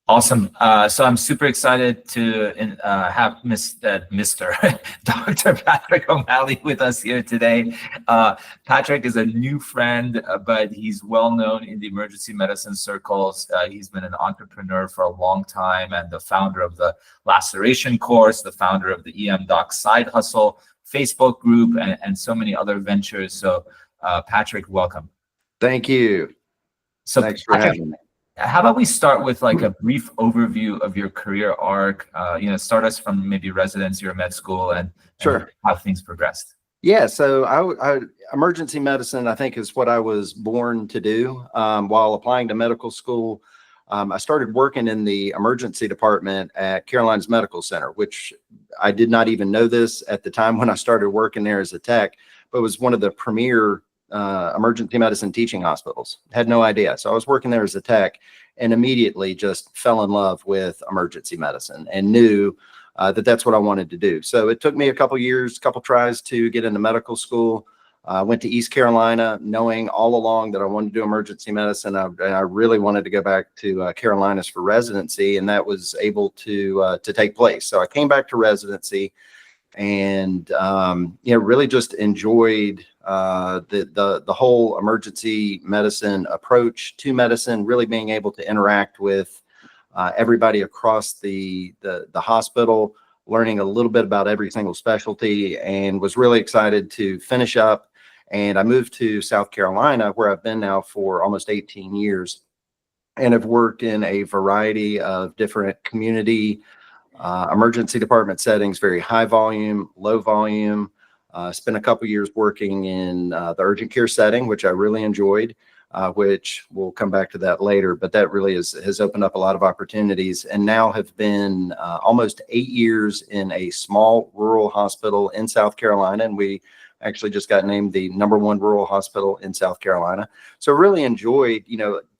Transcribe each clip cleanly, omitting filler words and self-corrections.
Awesome. So I'm super excited to have Mr. Dr. Patrick O'Malley with us here today. Patrick is a new friend, but he's well known in the emergency medicine circles. He's been an entrepreneur for a long time and the founder of the Laceration Course, the founder of the EM Doc Side Hustle Facebook group, and so many other ventures. So Patrick, welcome. Thank you. So Thanks for having me. How about we start with like a brief overview of your career arc? Start us from maybe residency or med school and how things progressed. Yeah, so I emergency medicine, I think, is what I was born to do. While applying to medical school, I started working in the emergency department at Carolinas Medical Center, which I did not even know this at the time when I started working there as a tech, but it was one of the premier emergency medicine teaching hospitals. Had no idea. So I was working there as a tech and immediately just fell in love with emergency medicine and knew that that's what I wanted to do. So it took me a couple years, couple tries to get into medical school. Went to East Carolina, knowing all along that I wanted to do emergency medicine. I really wanted to go back to Carolinas for residency, and that was able to take place. So I came back to residency and really just enjoyed the whole emergency medicine approach to medicine, really being able to interact with everybody across the hospital, learning a little bit about every single specialty, and was really excited to finish up. And I moved to South Carolina, where I've been now for almost 18 years and have worked in a variety of different community emergency department settings, very high volume, low volume. Spent a couple years working in the urgent care setting, which I really enjoyed, which we'll come back to that later. But that really has opened up a lot of opportunities, and now have been almost 8 years in a small rural hospital in South Carolina. And we actually just got named the #1 rural hospital in South Carolina. So really enjoyed,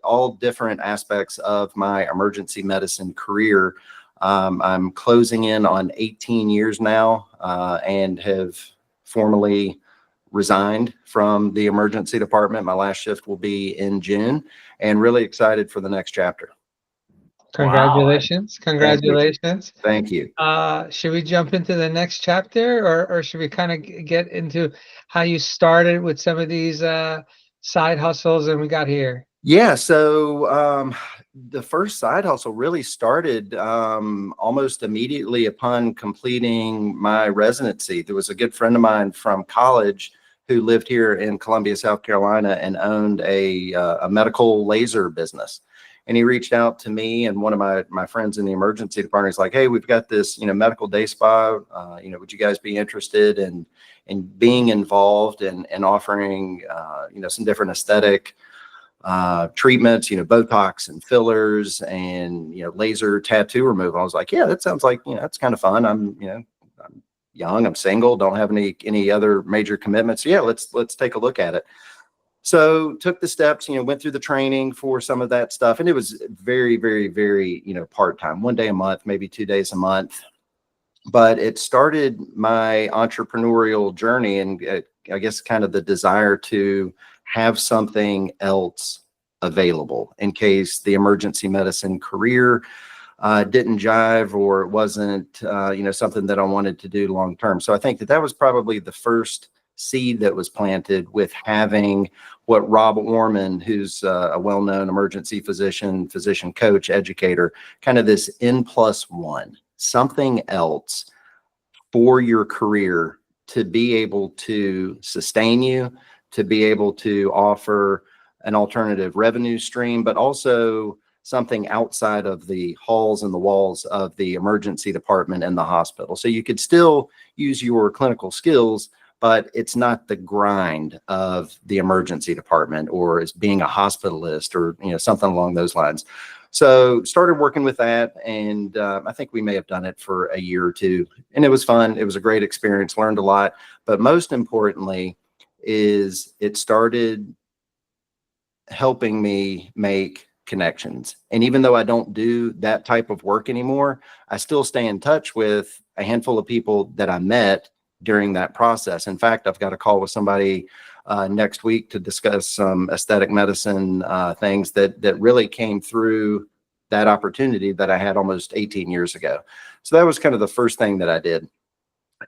all different aspects of my emergency medicine career. I'm closing in on 18 years now and have formally resigned from the emergency department. My last shift will be in June, and really excited for the next chapter. Congratulations. Wow. Congratulations. Thank you. Should we jump into the next chapter, or should we kind of get into how you started with some of these side hustles and we got here? Yeah, so the first side hustle really started almost immediately upon completing my residency. There was a good friend of mine from college who lived here in Columbia, South Carolina, and owned a medical laser business. And he reached out to me and one of my friends in the emergency department. He's like, "Hey, we've got this, medical day spa. Would you guys be interested in being involved and offering, some different aesthetic treatments, Botox and fillers and, laser tattoo removal?" I was like, "Yeah, that sounds like, that's kind of fun. I'm young, I'm single, don't have any other major commitments. So yeah, let's take a look at it." So took the steps, went through the training for some of that stuff. And it was very, very, very, part-time, 1 day a month, maybe 2 days a month. But it started my entrepreneurial journey, and I guess kind of the desire to have something else available in case the emergency medicine career didn't jive, or it wasn't, something that I wanted to do long term. So I think that was probably the first seed that was planted, with having what Rob Orman, who's a well-known emergency physician coach, educator, kind of this N+1, something else for your career to be able to sustain you, to be able to offer an alternative revenue stream, but also something outside of the halls and the walls of the emergency department and the hospital. So you could still use your clinical skills, but it's not the grind of the emergency department, or as being a hospitalist, or something along those lines. So started working with that, and I think we may have done it for a year or two, and it was fun. It was a great experience, learned a lot, but most importantly is it started helping me make connections. And even though I don't do that type of work anymore, I still stay in touch with a handful of people that I met during that process. In fact, I've got a call with somebody next week to discuss some aesthetic medicine things that really came through that opportunity that I had almost 18 years ago. So that was kind of the first thing that I did.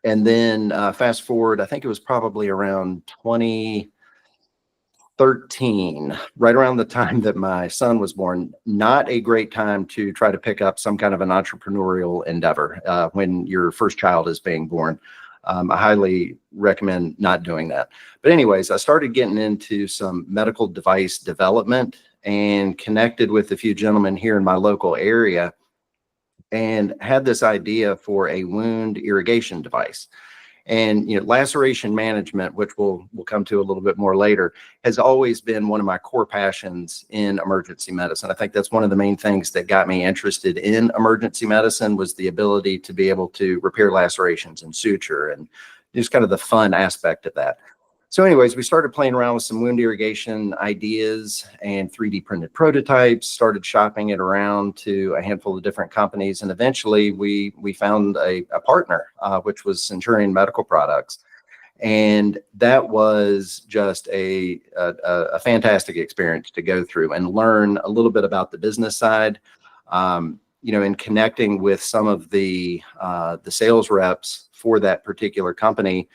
And then fast forward, I think it was probably around 2013, right around the time that my son was born. Not a great time to try to pick up some kind of an entrepreneurial endeavor when your first child is being born. I highly recommend not doing that. But anyways, I started getting into some medical device development and connected with a few gentlemen here in my local area, and had this idea for a wound irrigation device. And, laceration management, which we'll come to a little bit more later, has always been one of my core passions in emergency medicine. I think that's one of the main things that got me interested in emergency medicine, was the ability to be able to repair lacerations and suture, and just kind of the fun aspect of that. So anyways, we started playing around with some wound irrigation ideas and 3D printed prototypes, started shopping it around to a handful of different companies. And eventually we found a partner, which was Centurion Medical Products. And that was just a fantastic experience to go through and learn a little bit about the business side, and connecting with some of the sales reps for that particular company,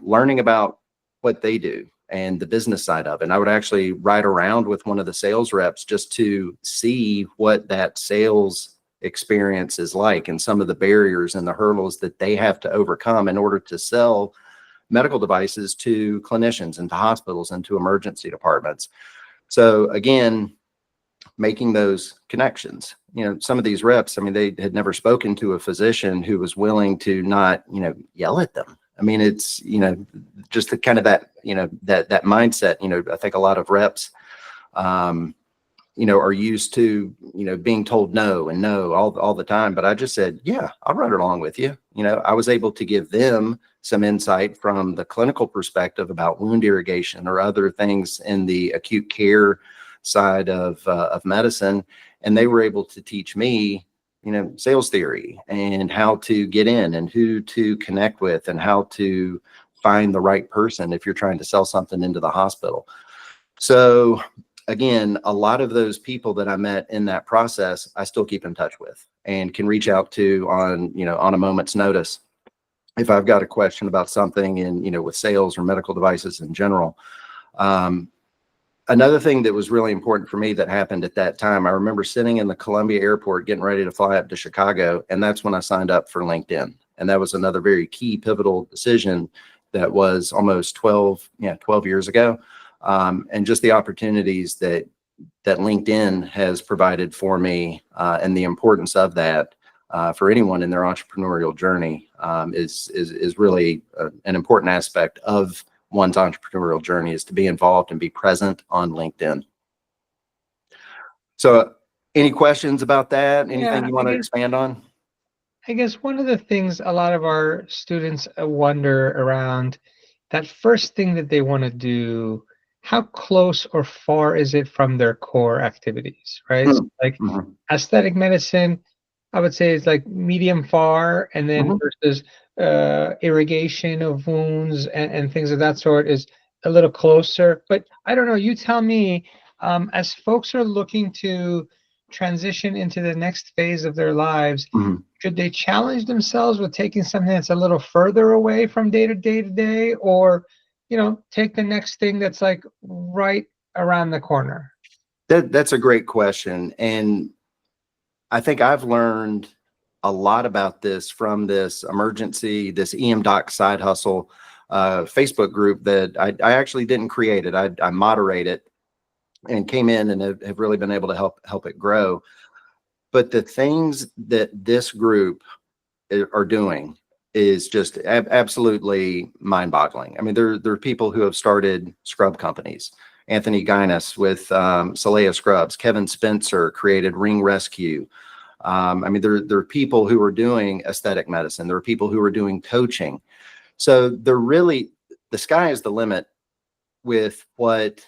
learning about what they do and the business side of it. And I would actually ride around with one of the sales reps just to see what that sales experience is like, and some of the barriers and the hurdles that they have to overcome in order to sell medical devices to clinicians and to hospitals and to emergency departments. So again, making those connections. Some of these reps, they had never spoken to a physician who was willing to not, yell at them. It's, just the kind of that, that mindset. I think a lot of reps, are used to, being told no and no all the time. But I just said, yeah, I'll run along with you. I was able to give them some insight from the clinical perspective about wound irrigation or other things in the acute care side of medicine. And they were able to teach me, sales theory and how to get in and who to connect with and how to find the right person if you're trying to sell something into the hospital. So again, a lot of those people that I met in that process, I still keep in touch with and can reach out to on a moment's notice if I've got a question about something in, with sales or medical devices in general. Another thing that was really important for me that happened at that time, I remember sitting in the Columbia airport getting ready to fly up to Chicago, and that's when I signed up for LinkedIn. And that was another very key pivotal decision that was almost 12 years ago. And just the opportunities that LinkedIn has provided for me, and the importance of that for anyone in their entrepreneurial journey is really an important aspect of one's entrepreneurial journey, is to be involved and be present on LinkedIn. So any questions about that? Anything you want to expand on? I guess one of the things a lot of our students wonder around, that first thing that they want to do, how close or far is it from their core activities, right? So like aesthetic medicine, I would say it's like medium far, and then versus irrigation of wounds and things of that sort is a little closer. But I don't know, you tell me, as folks are looking to transition into the next phase of their lives, should they challenge themselves with taking something that's a little further away from day to day, or take the next thing that's like right around the corner? That's a great question. And I think I've learned a lot about this from this EM Doc side hustle Facebook group that I actually didn't create it. I moderate it and came in and have really been able to help it grow. But the things that this group are doing is just absolutely mind-boggling. There are people who have started scrub companies. Anthony Guinness with Salea Scrubs. Kevin Spencer created Ring Rescue. There are people who are doing aesthetic medicine. There are people who are doing coaching. So the sky is the limit with what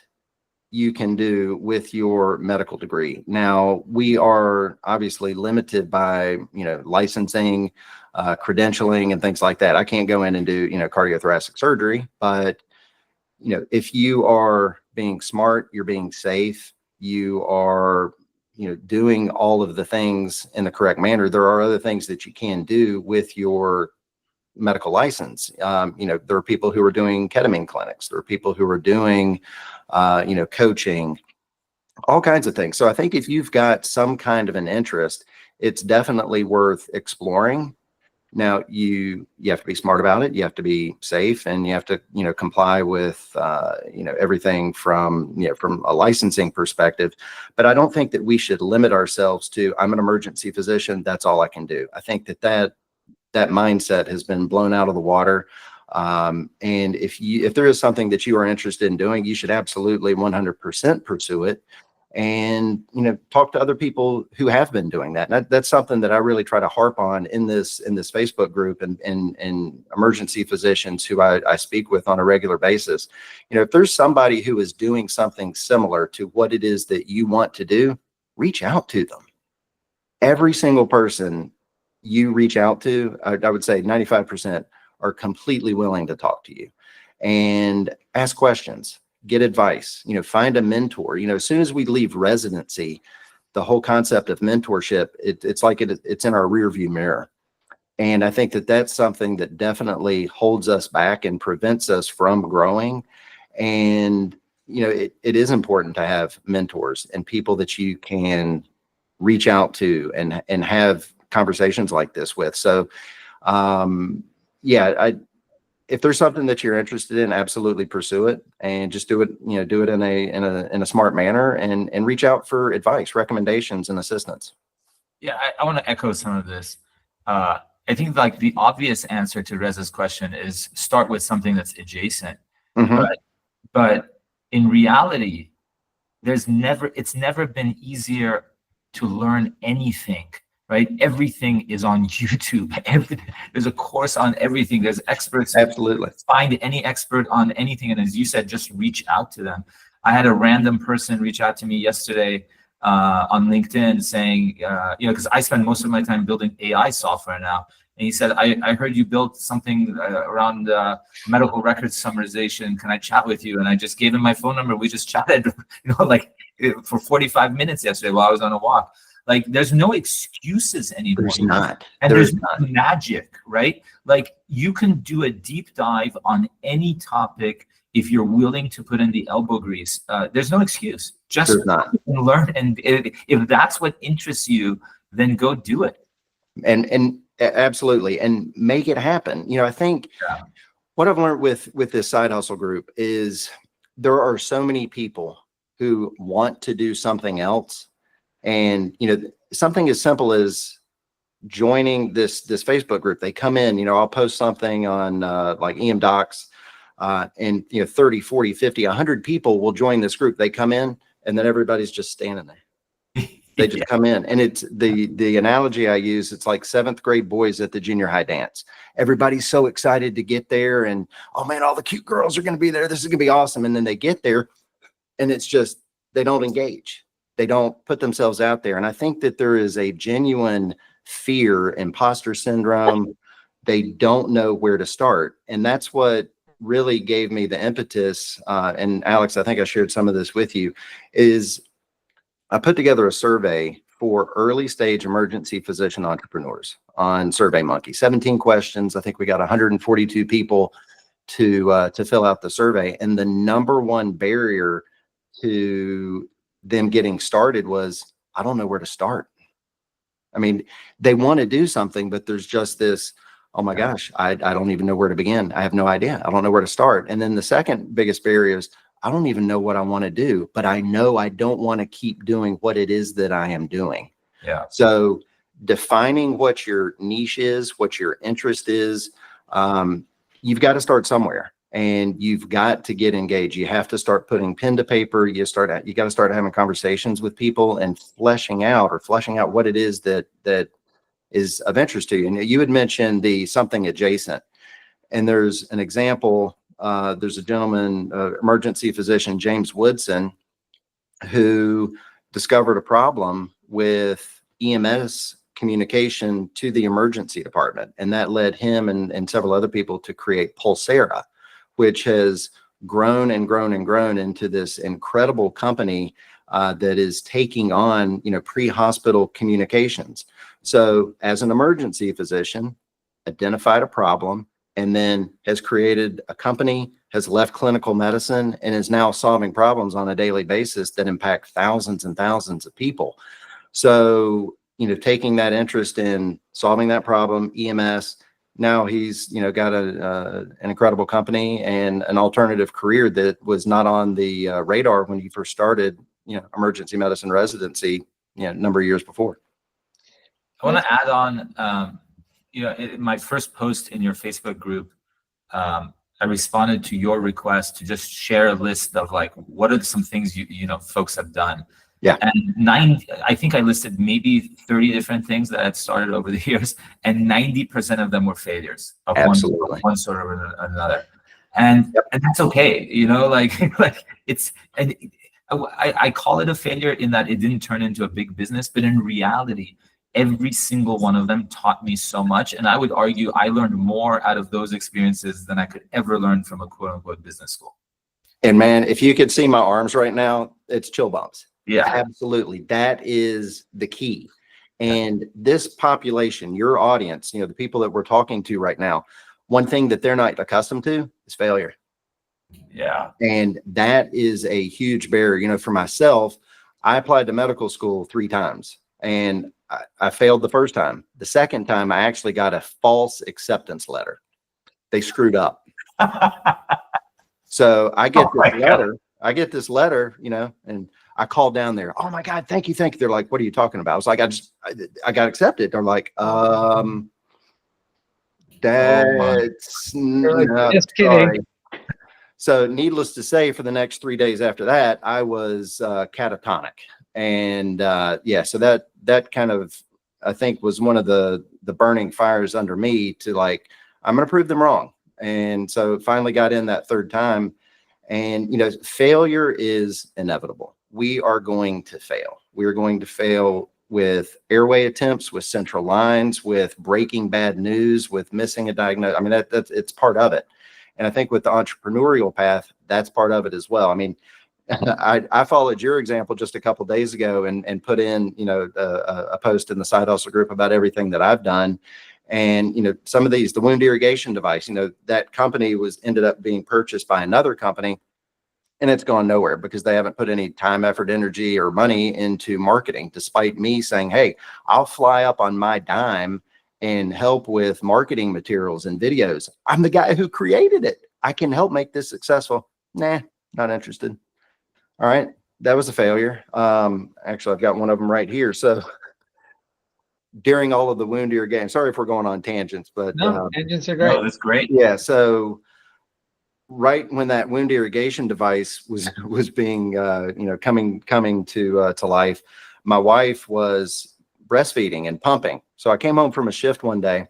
you can do with your medical degree. Now, we are obviously limited by, licensing, credentialing, and things like that. I can't go in and do, cardiothoracic surgery, but, if you are being smart, you're being safe, you are, doing all of the things in the correct manner, there are other things that you can do with your medical license. There are people who are doing ketamine clinics. There are people who are doing, coaching, all kinds of things. So I think if you've got some kind of an interest, it's definitely worth exploring. Now you have to be smart about it. You have to be safe, and you have to, comply with, everything from a licensing perspective. But I don't think that we should limit ourselves to, I'm an emergency physician, that's all I can do. I think that mindset has been blown out of the water. And if there is something that you are interested in doing, you should absolutely 100% pursue it. And, talk to other people who have been doing that. And that's something that I really try to harp on in this Facebook group and emergency physicians who I speak with on a regular basis. If there's somebody who is doing something similar to what it is that you want to do, reach out to them. Every single person you reach out to, I would say 95% are completely willing to talk to you and ask questions. Get advice, find a mentor. As soon as we leave residency, the whole concept of mentorship, it's like it's in our rear view mirror. And I think that that's something that definitely holds us back and prevents us from growing. And, it is important to have mentors and people that you can reach out to and have conversations like this with. So, if there's something that you're interested in, absolutely pursue it, and just do it in a smart manner, and reach out for advice, recommendations, and assistance. Yeah, I want to echo some of this. I think like the obvious answer to Reza's question is start with something that's adjacent. Mm-hmm. But in reality, it's never been easier to learn anything. Right? Everything is on YouTube. There's a course on everything. There's experts. Absolutely. Find any expert on anything. And as you said, just reach out to them. I had a random person reach out to me yesterday on LinkedIn saying, because I spend most of my time building AI software now. And he said, I heard you built something around medical records summarization. Can I chat with you? And I just gave him my phone number. We just chatted, for 45 minutes yesterday while I was on a walk. Like, there's no excuses anymore. There's not. And there's not magic, right? Like, you can do a deep dive on any topic if you're willing to put in the elbow grease. There's no excuse. Just learn. And if that's what interests you, then go do it. And absolutely. And make it happen. I think what I've learned with this side hustle group is there are so many people who want to do something else. And, something as simple as joining this Facebook group. They come in, I'll post something on like EM Docs, and 30, 40, 50, 100 people will join this group. They come in, and then everybody's just standing there. They just come in. And it's the analogy I use, it's like 7th grade boys at the junior high dance. Everybody's so excited to get there, and, oh man, all the cute girls are going to be there. This is going to be awesome. And then they get there, and it's just, they don't engage. They don't put themselves out there. And I think that there is a genuine fear, imposter syndrome. They don't know where to start. And that's what really gave me the impetus. And Alex, I think I shared some of this with you, is I put together a survey for early stage emergency physician entrepreneurs on SurveyMonkey. 17 questions. I think we got 142 people to fill out the survey. And the number one barrier to them getting started was, I don't know where to start. I mean, they want to do something, but there's just this, oh my gosh, I don't even know where to begin. I have no idea. I don't know where to start. And then the second biggest barrier is, I don't even know what I want to do, but I know I don't want to keep doing what it is that I am doing. Yeah. So defining what your niche is, what your interest is, you've got to start somewhere. And you've got to get engaged. You have to start putting pen to paper. You got to start having conversations with people and fleshing out what it is that is of interest to you. And you had mentioned the something adjacent. And there's an example. There's a gentleman, emergency physician, James Woodson, who discovered a problem with EMS communication to the emergency department. And that led him and several other people to create Pulsera, which has grown and grown and grown into this incredible company that is taking on, pre-hospital communications. So as an emergency physician, identified a problem, and then has created a company, has left clinical medicine, and is now solving problems on a daily basis that impact thousands and thousands of people. So, taking that interest in solving that problem, EMS, now he's, got an incredible company and an alternative career that was not on the radar when he first started, emergency medicine residency, a number of years before. I want to add on, in my first post in your Facebook group, I responded to your request to just share a list of like, what are some things folks have done. Yeah. And I think I listed maybe 30 different things that had started over the years, and 90% of them were failures of Absolutely. one sort or another. And that's okay, like it's, and I call it a failure in that it didn't turn into a big business, but in reality, every single one of them taught me so much. And I would argue I learned more out of those experiences than I could ever learn from a quote unquote business school. And man, if you could see my arms right now, it's chill bumps. Yeah, absolutely. That is the key. And this population, your audience, the people that we're talking to right now, one thing that they're not accustomed to is failure. Yeah. And that is a huge barrier. For myself, I applied to medical school 3 times and I failed the first time. The second time, I actually got a false acceptance letter. They screwed up. So I get this letter, and I called down there. Oh my God, thank you. They're like, what are you talking about? I was like, I got accepted. They're like, that's just kidding. So needless to say, for the next 3 days after that, I was catatonic. And so that kind of, I think, was one of the burning fires under me to like, I'm going to prove them wrong. And so finally got in that third time. And, failure is inevitable. We are going to fail. We are going to fail with airway attempts, with central lines, with breaking bad news, with missing a diagnosis. I mean, that's it's part of it. And I think with the entrepreneurial path, that's part of it as well. I mean, I followed your example just a couple of days ago and put in, a post in the side hustle group about everything that I've done. And, some of these, the wound irrigation device, that company ended up being purchased by another company, and it's gone nowhere because they haven't put any time, effort, energy, or money into marketing, despite me saying, hey, I'll fly up on my dime and help with marketing materials and videos. I'm the guy who created it. I can help make this successful. Nah, not interested. All right. That was a failure. Actually, I've got one of them right here. So during all of the wound irrigation, sorry if we're going on tangents, but no, tangents are great. No, that's great. Yeah. So right when that wound irrigation device was being, coming to life, my wife was breastfeeding and pumping. So I came home from a shift one day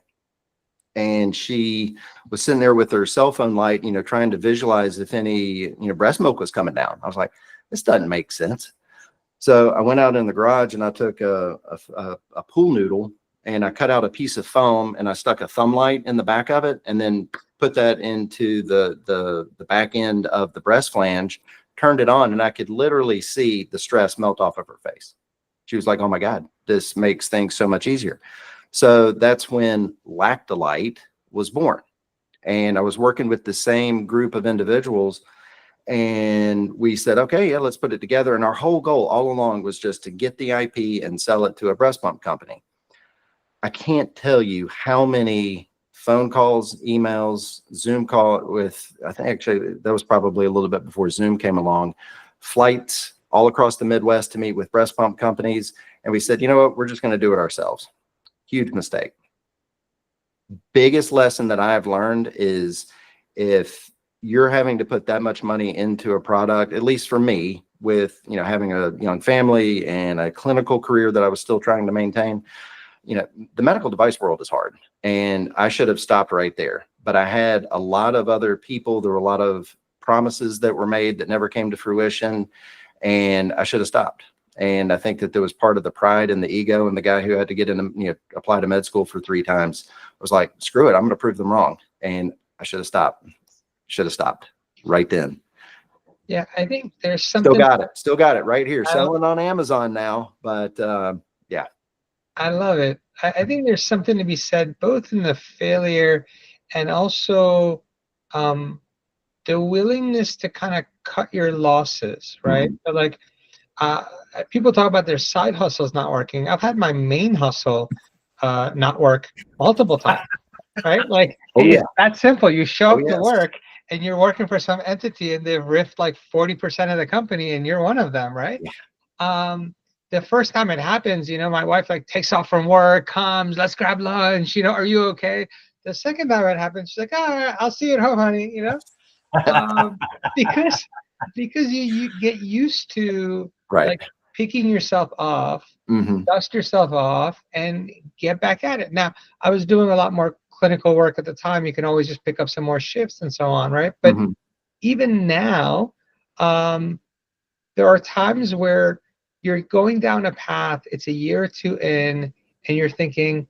and she was sitting there with her cell phone light, trying to visualize if any, breast milk was coming down. I was like, this doesn't make sense. So I went out in the garage and I took a pool noodle and I cut out a piece of foam and I stuck a thumb light in the back of it and then put that into the back end of the breast flange, turned it on, and I could literally see the stress melt off of her face. She was like, oh my God, this makes things so much easier. So that's when Lactalite was born. And I was working with the same group of individuals. And we said, okay, yeah, let's put it together. And our whole goal all along was just to get the IP and sell it to a breast pump company. I can't tell you how many phone calls, emails, Zoom call with, I think actually that was probably a little bit before Zoom came along, flights all across the Midwest to meet with breast pump companies. And we said, you know what, we're just going to do it ourselves. Huge mistake. Biggest lesson that I've learned is if you're having to put that much money into a product, at least for me, with, having a young family and a clinical career that I was still trying to maintain, the medical device world is hard. And I should have stopped right there. But I had a lot of other people. There were a lot of promises that were made that never came to fruition. And I should have stopped. And I think that there was part of the pride and the ego, and the guy who had to get in, apply to med school for 3 times was like, screw it, I'm going to prove them wrong. And I should have stopped right then. Yeah, I think there's Still something. got it. Still got it right here. I, Selling on Amazon now, but yeah. I love it. I think there's something to be said both in the failure and also um, the willingness to kind of cut your losses, right? Mhm. So like uh, people talk about their side hustles not working. I've had my main hustle not work multiple times, right? Like Oh yeah. it's that simple. You show Oh up to yes. work and you're working for some entity and they've riffed like 40% of the company and you're one of them, right? Yeah. The first time it happens, my wife like takes off from work, comes, let's grab lunch, are you okay? The second time it happens, she's like, all right, I'll see you at home, honey, um, because you get used to Right. like picking yourself off, Hmm. dust yourself off, and get back at it. Now, I was doing a lot more clinical work at the time. You can always just pick up some more shifts and so on, right? But Hmm. even now, um, there are times where you're going down a path, it's a year or two in, and you're thinking,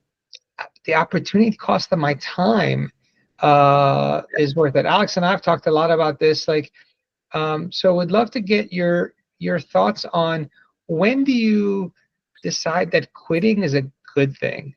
the opportunity cost of my time is worth it. Alex and I've talked a lot about this. Like, so would love to get your thoughts on when do you decide that quitting is a good thing?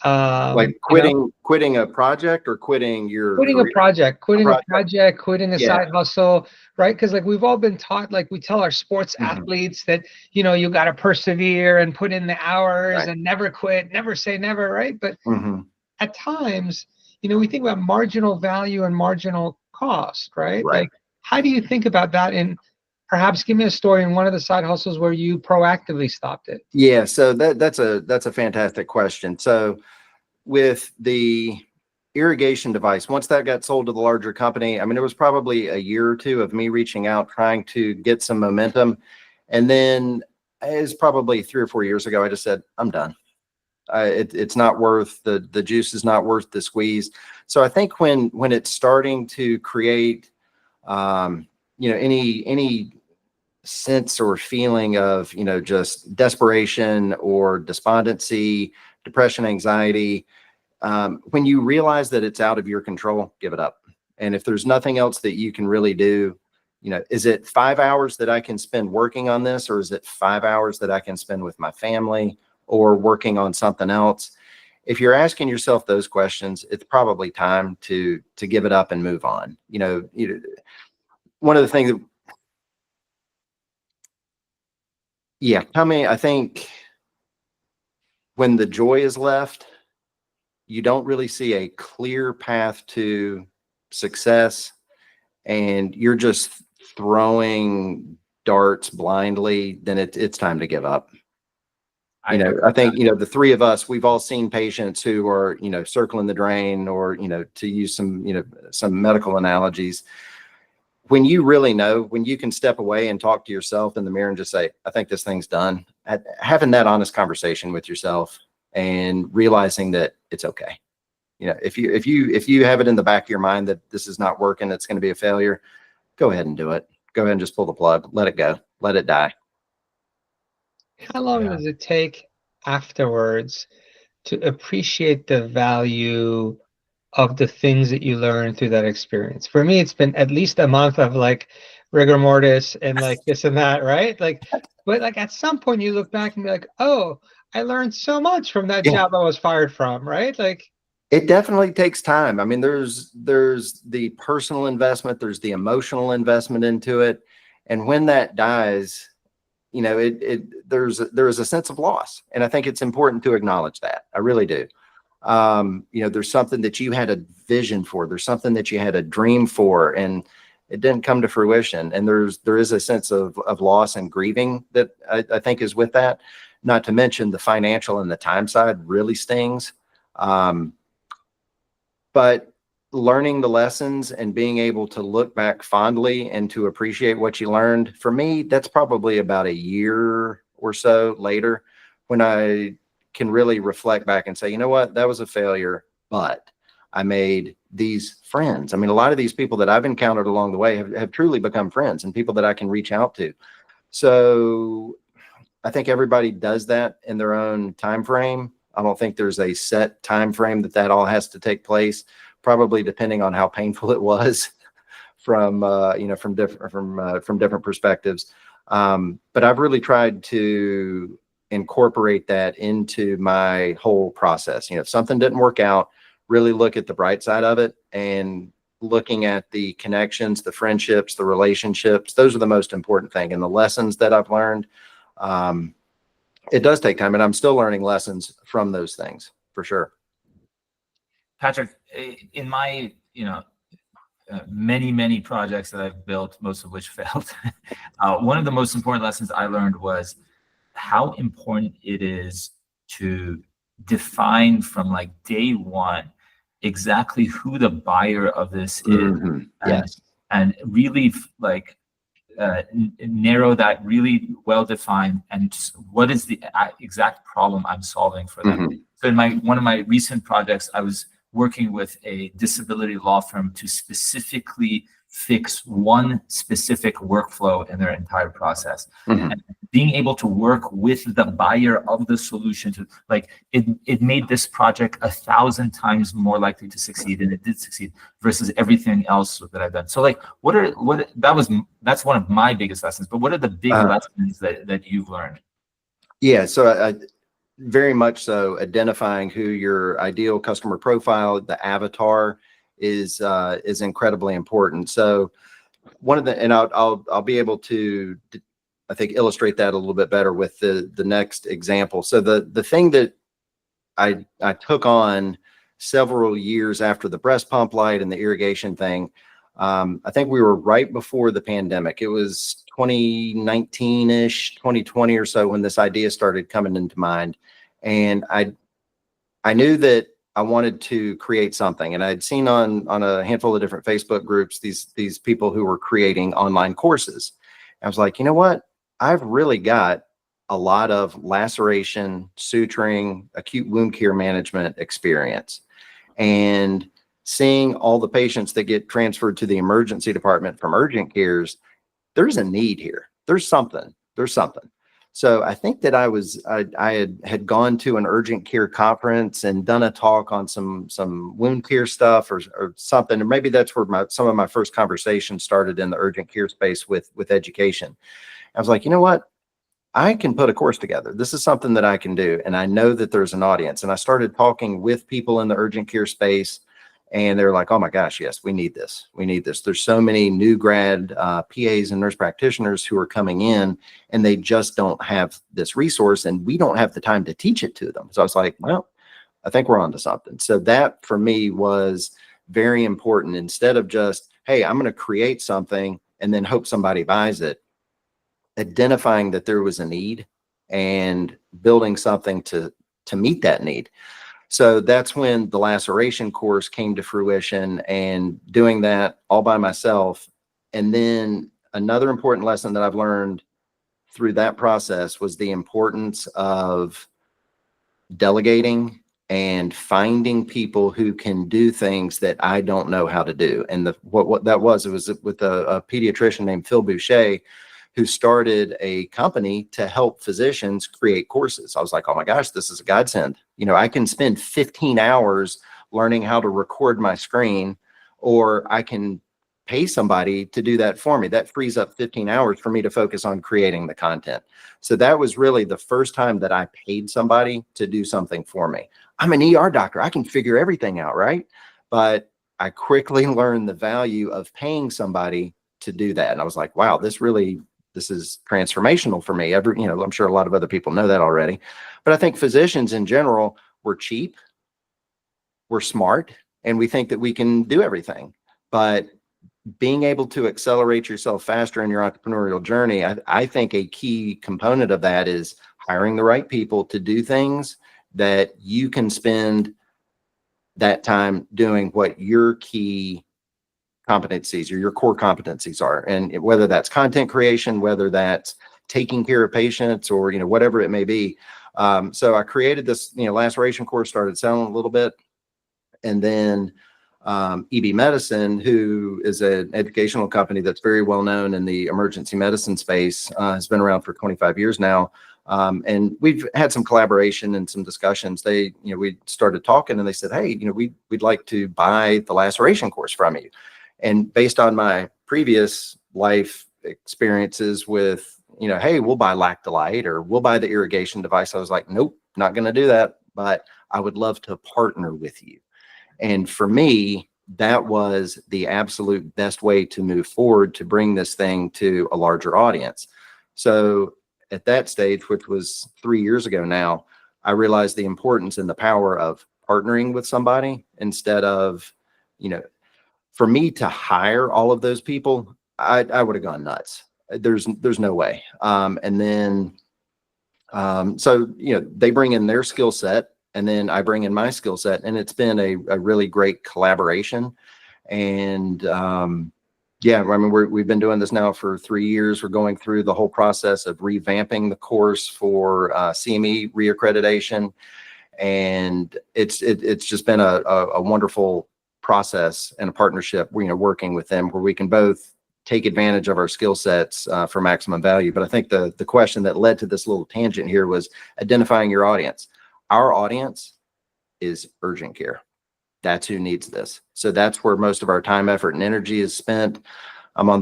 Like You know, quitting a project or quitting your quitting a career. project, A project. quitting a Yeah. side hustle, right? Because like we've all been taught, like we tell our sports Hmm. athletes that you got to persevere and put in the hours Right. and never quit, never say never, right? But Hmm. at times, we think about marginal value and marginal cost, right? Right. Like, how do you think about that? And perhaps give me a story in one of the side hustles where you proactively stopped it. Yeah. So that's a fantastic question. So with the irrigation device, once that got sold to the larger company, I mean, it was probably a year or two of me reaching out, trying to get some momentum. And then it's probably 3 or 4 years ago, I just said, I'm done. It's not worth the juice is not worth the squeeze. So I think when it's starting to create, any sense or feeling of, just desperation or despondency, depression, anxiety, when you realize that it's out of your control, give it up. And if there's nothing else that you can really do, is it 5 hours that I can spend working on this, or is it 5 hours that I can spend with my family or working on something else? If you're asking yourself those questions, it's probably time to give it up and move on. One of the things that, yeah, I think when the joy is left, you don't really see a clear path to success, and you're just throwing darts blindly, then it's time to give up. I agree. I think, the three of us, we've all seen patients who are, circling the drain, or, to use some medical analogies. When you really know, when you can step away and talk to yourself in the mirror and just say, I think this thing's done, having that honest conversation with yourself and realizing that it's okay. If you have it in the back of your mind that this is not working, it's going to be a failure, go ahead and do it. Go ahead and just pull the plug, let it go, let it die. How long Yeah. does it take afterwards to appreciate the value of the things that you learn through that experience? For me, it's been at least a month of like rigor mortis and like this and that, right? Like, but like at some point you look back and be like, oh, I learned so much from that Yeah. job I was fired from, right? Like, It definitely takes time. I mean, there's the personal investment, there's the emotional investment into it. And when that dies, there is a sense of loss. And I think it's important to acknowledge that. I really do. There's something that you had a vision for, there's something that you had a dream for, and it didn't come to fruition. And there is a sense of loss and grieving that I think is with that. Not to mention the financial and the time side really stings. But learning the lessons and being able to look back fondly and to appreciate what you learned, for me, that's probably about a year or so later when I can really reflect back and say, you know what, that was a failure, but I made these friends. I mean, a lot of these people that I've encountered along the way have truly become friends and people that I can reach out to. So I think everybody does that in their own time frame. I don't think there's a set time frame that all has to take place, probably depending on how painful it was from from different perspectives. But I've really tried to incorporate that into my whole process. If something didn't work out, really look at the bright side of it, and looking at the connections, the friendships, the relationships. Those are the most important thing. And the lessons that I've learned, it does take time, and I'm still learning lessons from those things for sure. Patrick, in my, many projects that I've built, most of which failed, one of the most important lessons I learned was how important it is to define from like day one exactly who the buyer of this is. Yes. And really like narrow that really well defined, and just what is the exact problem I'm solving for them. So in one of my recent projects, I was working with a disability law firm to specifically fix one specific workflow in their entire process. And being able to work with the buyer of the solution to like it made this project 1,000 times more likely to succeed, and it did succeed versus everything else that I've done. So like that's one of my biggest lessons, but what are the big lessons that you've learned? Yeah, so I very much so identifying who your ideal customer profile, the avatar is incredibly important. So one of the, and I'll be able to, I think, illustrate that a little bit better with the next example. So the thing that I took on several years after the breast pump light and the irrigation thing, I think we were right before the pandemic. It was 2019-ish, 2020 or so when this idea started coming into mind. And I knew that I wanted to create something, and I'd seen on a handful of different Facebook groups these people who were creating online courses. I was like, you know what? I've really got a lot of laceration, suturing, acute wound care management experience, and seeing all the patients that get transferred to the emergency department from urgent cares. There's a need here. There's something. So I think that I had gone to an urgent care conference and done a talk on some wound care stuff or something. And maybe that's where some of my first conversations started in the urgent care space with education. I was like, you know what? I can put a course together. This is something that I can do. And I know that there's an audience. And I started talking with people in the urgent care space, and they're like, oh my gosh, yes, we need this. We need this. There's so many new grad PAs and nurse practitioners who are coming in, and they just don't have this resource, and we don't have the time to teach it to them. So I was like, well, I think we're onto something. So that for me was very important. Instead of just, hey, I'm going to create something and then hope somebody buys it, identifying that there was a need and building something to meet that need. So that's when the Laceration Course came to fruition, and doing that all by myself. And then another important lesson that I've learned through that process was the importance of delegating and finding people who can do things that I don't know how to do. And what that was, it was with a pediatrician named Phil Boucher, who started a company to help physicians create courses. I was like, oh my gosh, this is a godsend. I can spend 15 hours learning how to record my screen, or I can pay somebody to do that for me. That frees up 15 hours for me to focus on creating the content. So that was really the first time that I paid somebody to do something for me. I'm an ER doctor. I can figure everything out, right? But I quickly learned the value of paying somebody to do that. And I was like, wow, this is transformational for me. I'm sure a lot of other people know that already, but I think physicians in general, we're cheap, we're smart, and we think that we can do everything. But being able to accelerate yourself faster in your entrepreneurial journey, I think a key component of that is hiring the right people to do things that you can spend that time doing what your key competencies or your core competencies are. And whether that's content creation, whether that's taking care of patients, or, whatever it may be. So I created this, Laceration Course, started selling a little bit. And then EB Medicine, who is an educational company that's very well known in the emergency medicine space, has been around for 25 years now. And we've had some collaboration and some discussions. We started talking, and they said, hey, we'd like to buy the Laceration Course from you. And based on my previous life experiences with, hey, we'll buy Lactalite or we'll buy the irrigation device, I was like, nope, not going to do that. But I would love to partner with you. And for me, that was the absolute best way to move forward to bring this thing to a larger audience. So at that stage, which was 3 years ago now, I realized the importance and the power of partnering with somebody instead of, for me to hire all of those people, I would have gone nuts. There's no way. And then, so, they bring in their skill set and then I bring in my skill set, and it's been a really great collaboration. And, yeah, I mean, we've been doing this now for 3 years. We're going through the whole process of revamping the course for CME reaccreditation. And it's just been a wonderful process and a partnership, working with them where we can both take advantage of our skill sets for maximum value. But I think the question that led to this little tangent here was identifying your audience. Our audience is urgent care. That's who needs this. So that's where most of our time, effort, and energy is spent. I'm on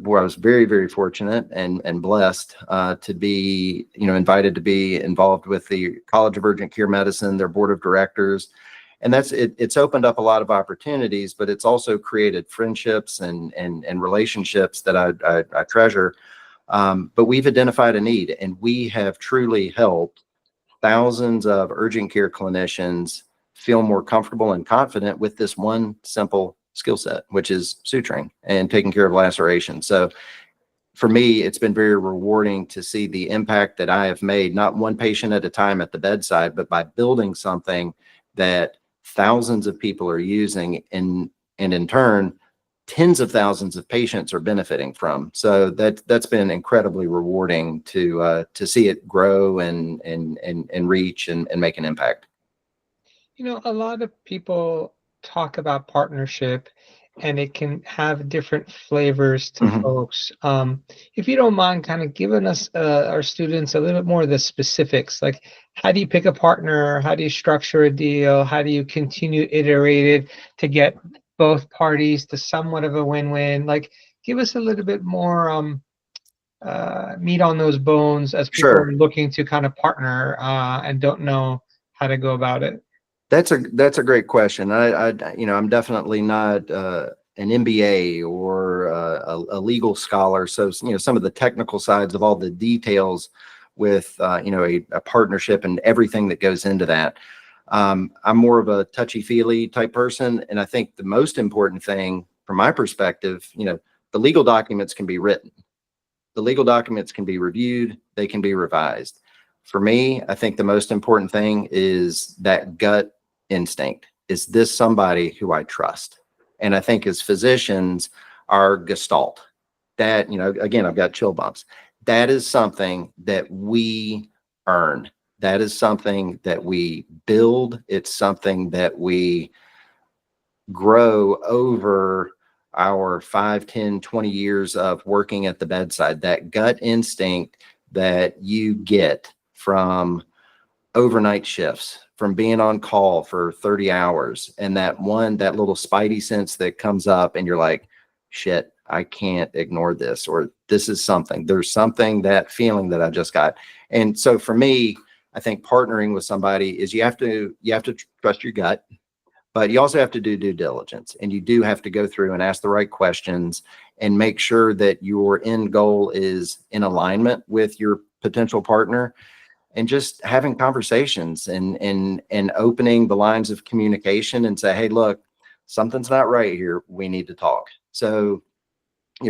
where I was very, very fortunate and blessed to be, invited to be involved with the College of Urgent Care Medicine, their board of directors. And it's opened up a lot of opportunities, but it's also created friendships and relationships that I treasure. But we've identified a need, and we have truly helped thousands of urgent care clinicians feel more comfortable and confident with this one simple skill set, which is suturing and taking care of laceration. So for me, it's been very rewarding to see the impact that I have made, not one patient at a time at the bedside, but by building something that thousands of people are using, and in turn, tens of thousands of patients are benefiting from. So that's been incredibly rewarding to see it grow and reach and make an impact. A lot of people talk about partnership, and it can have different flavors to Mhm. folks. If you don't mind kind of giving us, our students, a little bit more of the specifics, like how do you pick a partner? How do you structure a deal? How do you continue to iterate it to get both parties to somewhat of a win-win? Like, give us a little bit more meat on those bones as people Sure. are looking to kind of partner and don't know how to go about it. That's a great question. I'm definitely not an MBA or a legal scholar. So, some of the technical sides of all the details with, a partnership and everything that goes into that. I'm more of a touchy-feely type person. And I think the most important thing from my perspective, the legal documents can be written. The legal documents can be reviewed. They can be revised. For me, I think the most important thing is that gut instinct. Is this somebody who I trust? And I think as physicians, our gestalt, that, again, I've got chill bumps. That is something that we earn. That is something that we build. It's something that we grow over our 5, 10, 20 years of working at the bedside. That gut instinct that you get from overnight shifts, from being on call for 30 hours, and that little spidey sense that comes up and you're like, shit, I can't ignore this, or there's something, that feeling that I just got. And so for me, I think partnering with somebody is you have to trust your gut, but you also have to do due diligence, and you do have to go through and ask the right questions and make sure that your end goal is in alignment with your potential partner, and just having conversations and opening the lines of communication and say, hey, look, something's not right here. We need to talk. So,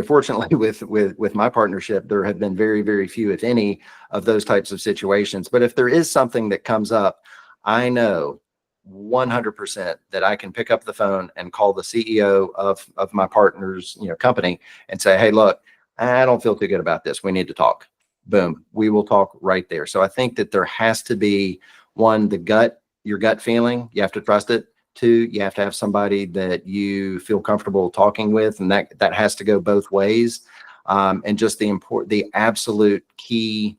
fortunately with my partnership, there have been very, very few, if any, of those types of situations. But if there is something that comes up, I know 100% that I can pick up the phone and call the CEO of my partner's, company and say, hey, look, I don't feel too good about this. We need to talk. Boom. We will talk right there. So I think that there has to be, one, your gut feeling. You have to trust it. Two, you have to have somebody that you feel comfortable talking with, and that has to go both ways. And just the absolute key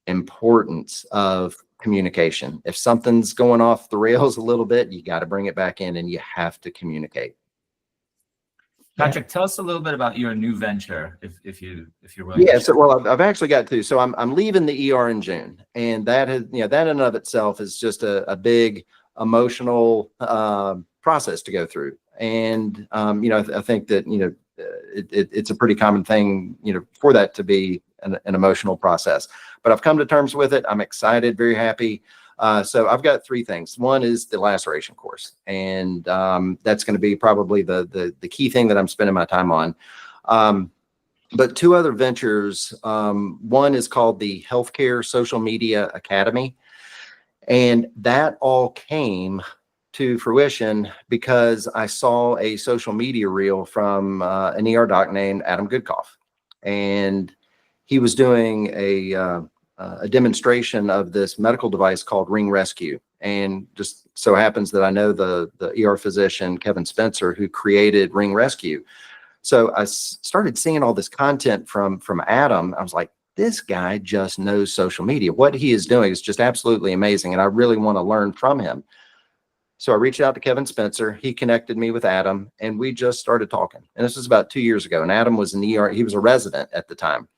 importance of communication. If something's going off the rails a little bit, you got to bring it back in, and you have to communicate. Patrick, tell us a little bit about your new venture, if you're willing. Yeah, so well, I've actually got two. So I'm leaving the ER in June, and that has, that in and of itself is just a big emotional process to go through. And I think that it's a pretty common thing, for that to be an emotional process. But I've come to terms with it. I'm excited, very happy. So I've got three things. One is the Laceration Course, and that's going to be probably the key thing that I'm spending my time on. But two other ventures. One is called the Healthcare Social Media Academy, and that all came to fruition because I saw a social media reel from an ER doc named Adam Goodcoff, and he was doing a demonstration of this medical device called Ring Rescue. And just so happens that I know the ER physician, Kevin Spencer, who created Ring Rescue. So I started seeing all this content from Adam. I was like, this guy just knows social media. What he is doing is just absolutely amazing. And I really want to learn from him. So I reached out to Kevin Spencer. He connected me with Adam, and we just started talking. And this was about 2 years ago. And Adam was an ER. He was a resident at the time.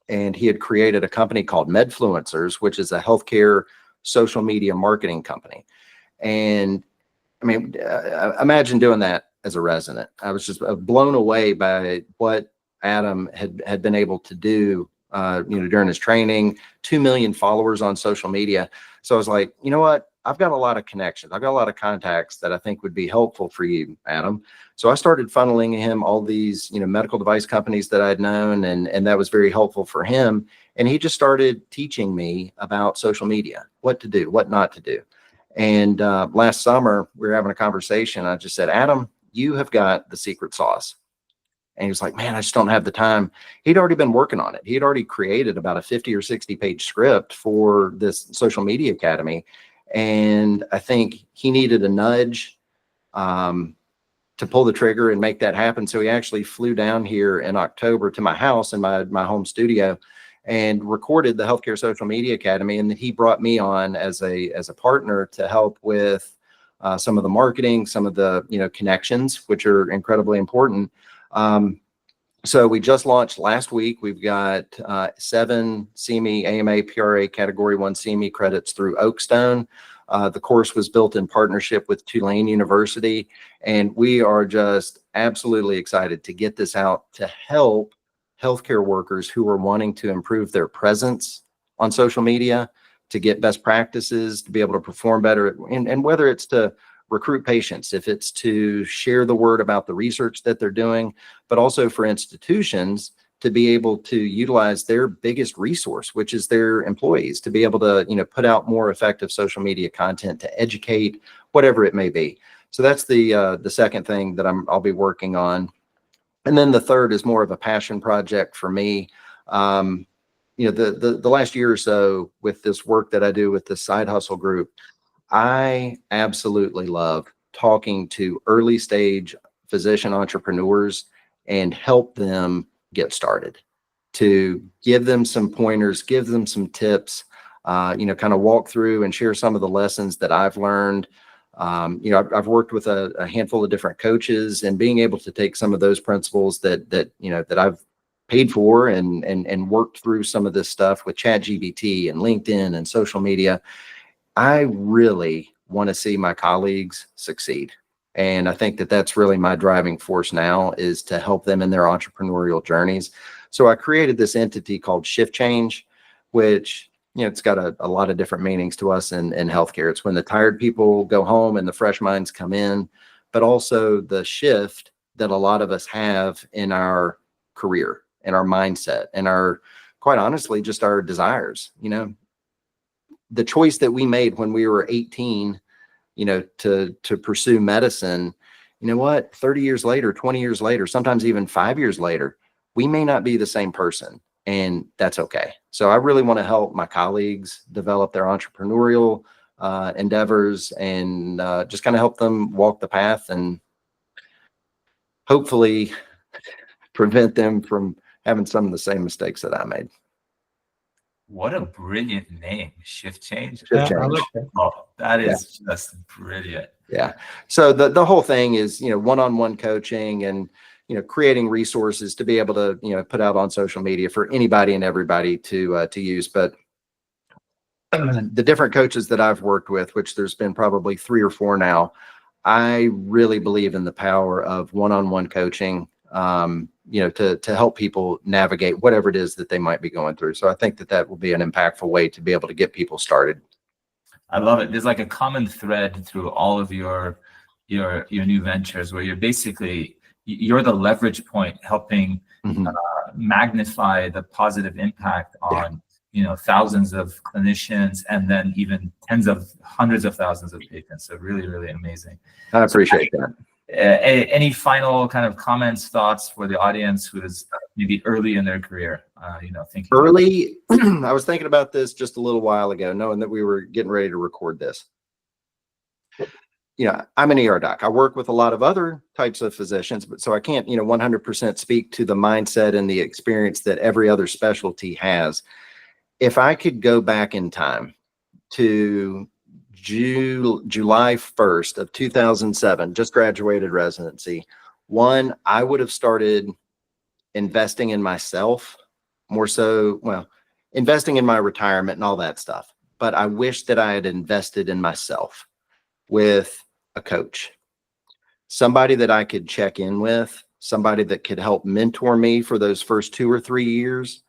And he had created a company called Medfluencers, which is a healthcare social media marketing company. And I mean, imagine doing that as a resident. I was just blown away by what Adam had been able to do, during his training. 2 million followers on social media. So I was like, you know what? I've got a lot of connections. I've got a lot of contacts that I think would be helpful for you, Adam. So I started funneling him all these, medical device companies that I'd known, and that was very helpful for him. And he just started teaching me about social media, what to do, what not to do. And last summer, we were having a conversation. I just said, Adam, you have got the secret sauce. And he was like, man, I just don't have the time. He'd already been working on it. He had already created about a 50 or 60 page script for this social media academy. And I think he needed a nudge to pull the trigger and make that happen. So he actually flew down here in October to my house in my home studio and recorded the Healthcare Social Media Academy. And then he brought me on as a partner to help with some of the marketing, some of the connections, which are incredibly important. So we just launched last week. We've got 7 CME, AMA, PRA Category 1 CME credits through Oakstone. The course was built in partnership with Tulane University, and we are just absolutely excited to get this out to help healthcare workers who are wanting to improve their presence on social media, to get best practices, to be able to perform better, and whether it's to recruit patients, if it's to share the word about the research that they're doing, but also for institutions to be able to utilize their biggest resource, which is their employees, to be able to, put out more effective social media content to educate, whatever it may be. So that's the second thing that I'll be working on. And then the third is more of a passion project for me. The last year or so with this work that I do with the Side Hustle group, I absolutely love talking to early stage physician entrepreneurs and help them get started, to give them some pointers, give them some tips, kind of walk through and share some of the lessons that I've learned. I've worked with a handful of different coaches, and being able to take some of those principles that I've paid for and worked through some of this stuff with ChatGPT and LinkedIn and social media. I really want to see my colleagues succeed. And I think that that's really my driving force now, is to help them in their entrepreneurial journeys. So I created this entity called Shift Change, which, it's got a lot of different meanings to us in healthcare. It's when the tired people go home and the fresh minds come in, but also the shift that a lot of us have in our career and our mindset and our, quite honestly, just our desires. The choice that we made when we were 18, to pursue medicine, 30 years later, 20 years later, sometimes even 5 years later, we may not be the same person, and that's okay. So I really want to help my colleagues develop their entrepreneurial endeavors, and just kind of help them walk the path, and hopefully prevent them from having some of the same mistakes that I made. What a brilliant name, Shift Change. Yeah, I like that. Oh, that is just brilliant. Yeah. So the whole thing is, one-on-one coaching, and, creating resources to be able to, put out on social media for anybody and everybody to use. But the different coaches that I've worked with, which there's been probably 3 or 4 now, I really believe in the power of one-on-one coaching, to help people navigate whatever it is that they might be going through. So I think that will be an impactful way to be able to get people started. I love it. There's like a common thread through all of your new ventures, where you're the leverage point, helping magnify the positive impact on thousands of clinicians, and then even hundreds of thousands of patients. So really, really amazing. I appreciate that. Any final kind of comments, thoughts for the audience who is maybe early in their career? Thinking early. I was thinking about this just a little while ago, knowing that we were getting ready to record this. I'm an ER doc. I work with a lot of other types of physicians, but so I can't, 100% speak to the mindset and the experience that every other specialty has. If I could go back in time to July 1st of 2007, just graduated residency, I would have started investing in myself more so, investing in my retirement and all that stuff. But I wish that I had invested in myself with a coach, somebody that I could check in with, somebody that could help mentor me for those first 2 or 3 years.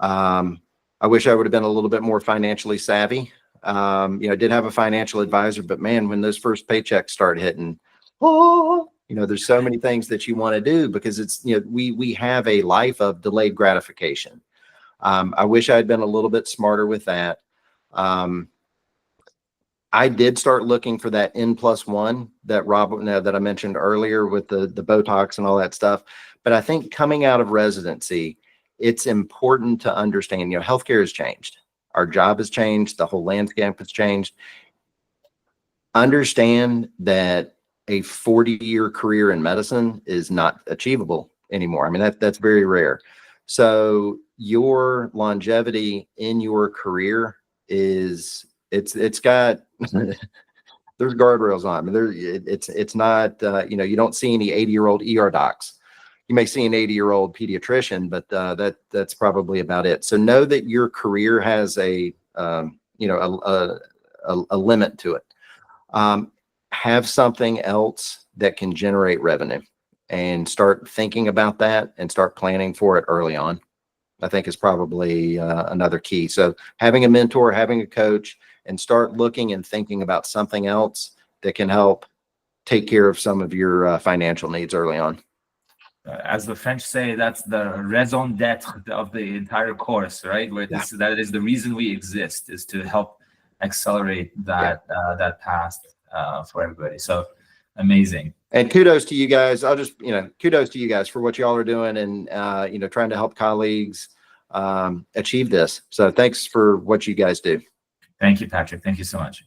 I wish I would have been a little bit more financially savvy. I did have a financial advisor, but man, when those first paychecks start hitting, there's so many things that you want to do, because it's, we have a life of delayed gratification. I wish I had been a little bit smarter with that. I did start looking for that N+1 that I mentioned earlier with the Botox and all that stuff. But I think coming out of residency, it's important to understand, healthcare has changed. Our job has changed. The whole landscape has changed. Understand that a 40-year career in medicine is not achievable anymore. I mean, that's very rare. So your longevity in your career it's got there's guardrails on. I mean, it's not you don't see any 80-year-old ER docs. You may see an 80-year-old pediatrician, but that's probably about it. So know that your career has a limit to it. Have something else that can generate revenue, and start thinking about that and start planning for it early on, I think is probably another key. So having a mentor, having a coach, and start looking and thinking about something else that can help take care of some of your financial needs early on. As the French say, that's the raison d'être of the entire course, right? Where that is the reason we exist, is to help accelerate that path for everybody. So amazing. And kudos to you guys. Kudos to you guys for what y'all are doing, and trying to help colleagues achieve this. So thanks for what you guys do. Thank you, Patrick. Thank you so much.